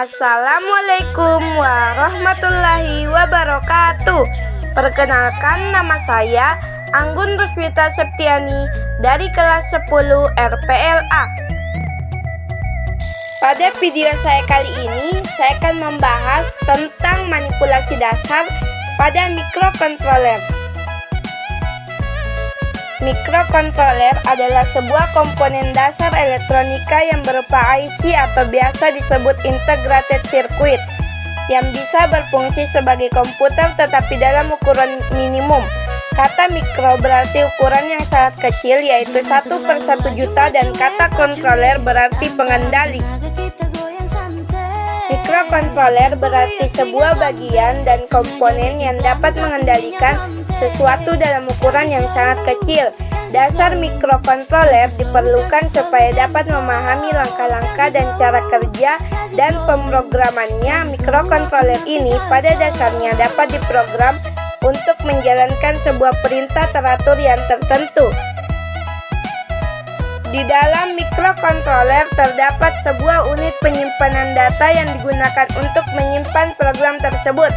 Assalamualaikum warahmatullahi wabarakatuh. Perkenalkan, nama saya Anggun Ruswita Septiani dari kelas 10 RPLA. Pada video saya kali ini, saya akan membahas tentang manipulasi dasar pada mikrokontroler. Mikrokontroler adalah sebuah komponen dasar elektronika yang berupa IC atau biasa disebut integrated circuit, yang bisa berfungsi sebagai komputer tetapi dalam ukuran minimum. Kata mikro berarti ukuran yang sangat kecil, yaitu 1/1 juta, dan kata kontroler berarti pengendali. Mikrokontroler berarti sebuah bagian dan komponen yang dapat mengendalikan sesuatu dalam ukuran yang sangat kecil. Dasar mikrokontroler diperlukan supaya dapat memahami langkah-langkah dan cara kerja dan pemrogramannya. Mikrokontroler ini pada dasarnya dapat diprogram untuk menjalankan sebuah perintah teratur yang tertentu. Di dalam mikrokontroler terdapat sebuah unit penyimpanan data yang digunakan untuk menyimpan program tersebut.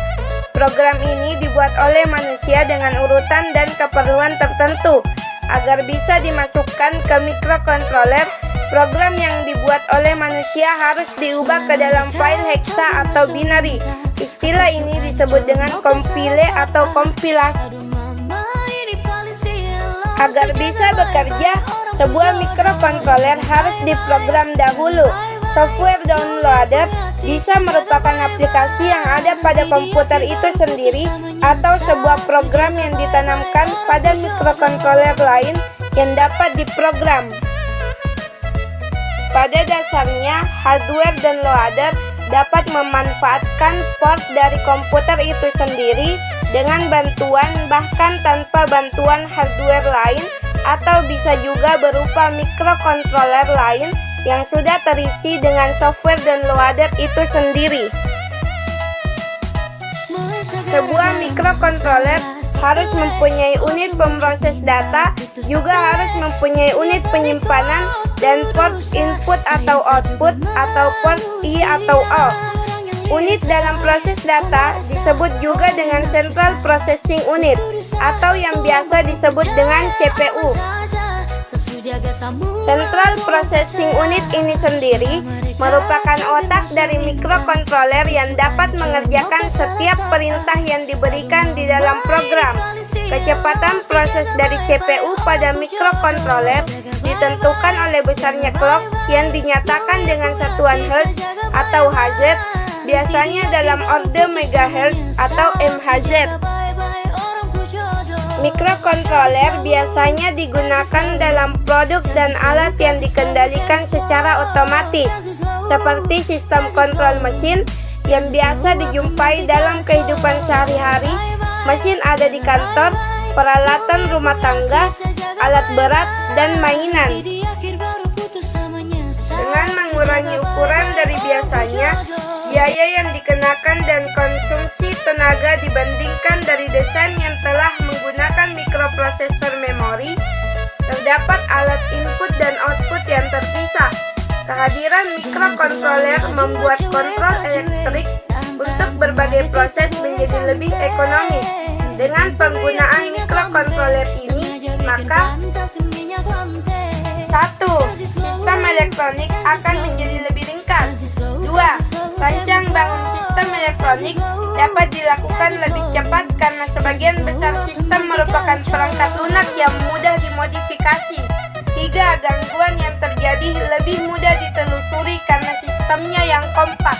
Program ini dibuat oleh manusia dengan urutan dan keperluan tertentu. Agar bisa dimasukkan ke mikrokontroler, program yang dibuat oleh manusia harus diubah ke dalam file hexa atau binary. Istilah ini disebut dengan compile atau kompilasi. Agar bisa bekerja, sebuah mikrokontroler harus diprogram dahulu. Software downloader bisa merupakan aplikasi yang ada pada komputer itu sendiri atau sebuah program yang ditanamkan pada mikrokontroler lain yang dapat diprogram. Pada dasarnya, hardware downloader dapat memanfaatkan port dari komputer itu sendiri dengan bantuan bahkan tanpa bantuan hardware lain, atau bisa juga berupa mikrokontroler lain yang sudah terisi dengan software downloader itu sendiri. Sebuah mikrokontroler harus mempunyai unit pemroses data, juga harus mempunyai unit penyimpanan dan port input atau output atau port I atau O. Unit dalam proses data disebut juga dengan Central Processing Unit atau yang biasa disebut dengan CPU. Central Processing Unit ini sendiri merupakan otak dari mikrokontroler yang dapat mengerjakan setiap perintah yang diberikan di dalam program. Kecepatan proses dari CPU pada mikrokontroler ditentukan oleh besarnya clock yang dinyatakan dengan satuan Hz atau Hz, biasanya dalam orde megahertz atau MHz. Mikrokontroler biasanya digunakan dalam produk dan alat yang dikendalikan secara otomatis, seperti sistem kontrol mesin yang biasa dijumpai dalam kehidupan sehari-hari, mesin ada di kantor, peralatan rumah tangga, alat berat, dan mainan. Dengan mengurangi ukuran dari biasanya, biaya yang dikenakan dan konsumsi tenaga dibandingkan dari desain yang telah menggunakan mikroprosesor memori, terdapat alat input dan output yang terpisah. Kehadiran mikrokontroler membuat kontrol elektrik untuk berbagai proses menjadi lebih ekonomis. Dengan penggunaan mikrokontroler ini, maka 1. Sistem elektronik akan menjadi lebih ringkas. 2. Rancang bangun sistem elektronik dapat dilakukan lebih cepat karena sebagian besar sistem merupakan perangkat lunak yang mudah dimodifikasi. 3. Gangguan yang terjadi lebih mudah ditelusuri karena sistemnya yang kompak.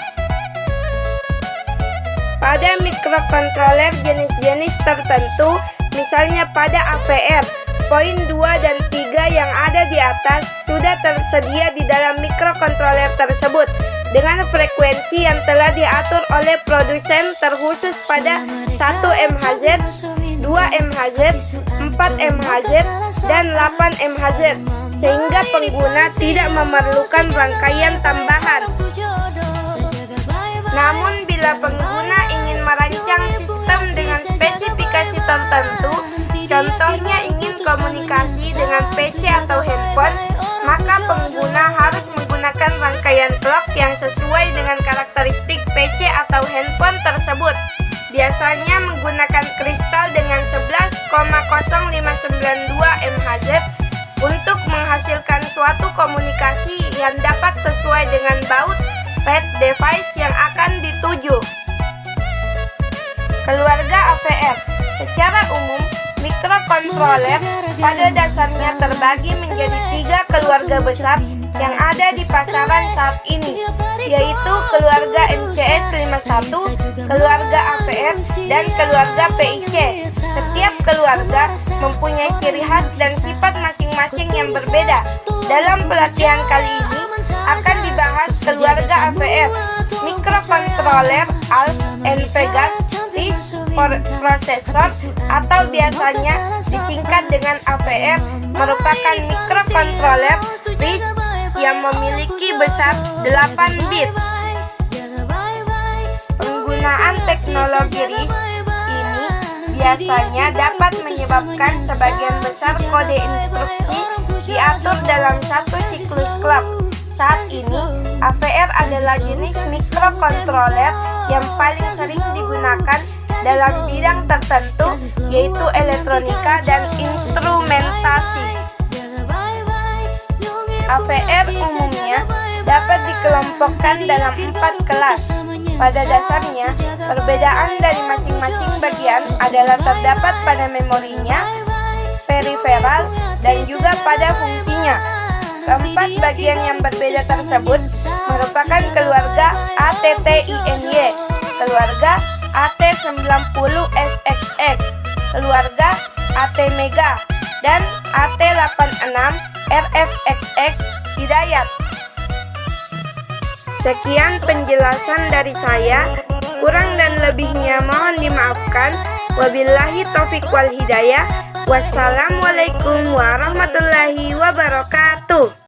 Pada mikrokontroler jenis-jenis tertentu, misalnya pada AVR, poin 2 dan 3 yang ada di atas sudah tersedia di dalam mikrokontroler tersebut dengan frekuensi yang telah diatur oleh produsen terkhusus pada 1 MHz, 2 MHz, 4 MHz, dan 8 MHz, sehingga pengguna tidak memerlukan rangkaian tambahan. Namun bila pengguna ingin merancang sistem dengan spesifikasi tertentu, contohnya ingin komunikasi dengan PC atau handphone, maka pengguna harus menggunakan rangkaian pemakaian clock yang sesuai dengan karakteristik PC atau handphone tersebut. Biasanya menggunakan kristal dengan 11,0592 MHz untuk menghasilkan suatu komunikasi yang dapat sesuai dengan baut pad device yang akan dituju. Keluarga AVR. Secara umum, mikrokontroler pada dasarnya terbagi menjadi 3 keluarga besar yang ada di pasaran saat ini, yaitu keluarga MCS 51, keluarga AVR, dan keluarga PIC. Setiap keluarga mempunyai ciri khas dan sifat masing-masing yang berbeda. Dalam pelatihan kali ini akan dibahas keluarga AVR, mikrokontroler ALF and Vegas RISC Processor atau biasanya disingkat dengan AVR, merupakan mikrokontroler RISC yang memiliki besar 8 bit. Penggunaan teknologi RISC ini biasanya dapat menyebabkan sebagian besar kode instruksi diatur dalam satu siklus clock. Saat ini, AVR adalah jenis mikrokontroler yang paling sering digunakan dalam bidang tertentu, yaitu elektronika dan instrumentasi. AVR umumnya dapat dikelompokkan dalam 4 kelas. Pada dasarnya, perbedaan dari masing-masing bagian adalah terdapat pada memorinya, periferal, dan juga pada fungsinya. Keempat bagian yang berbeda tersebut merupakan keluarga ATTINY, keluarga AT90SXX, keluarga ATmega, dan AT86RFXX Hidayat. Sekian penjelasan dari saya, kurang dan lebihnya mohon dimaafkan. Wabillahi taufiq wal hidayah. Wassalamualaikum warahmatullahi wabarakatuh.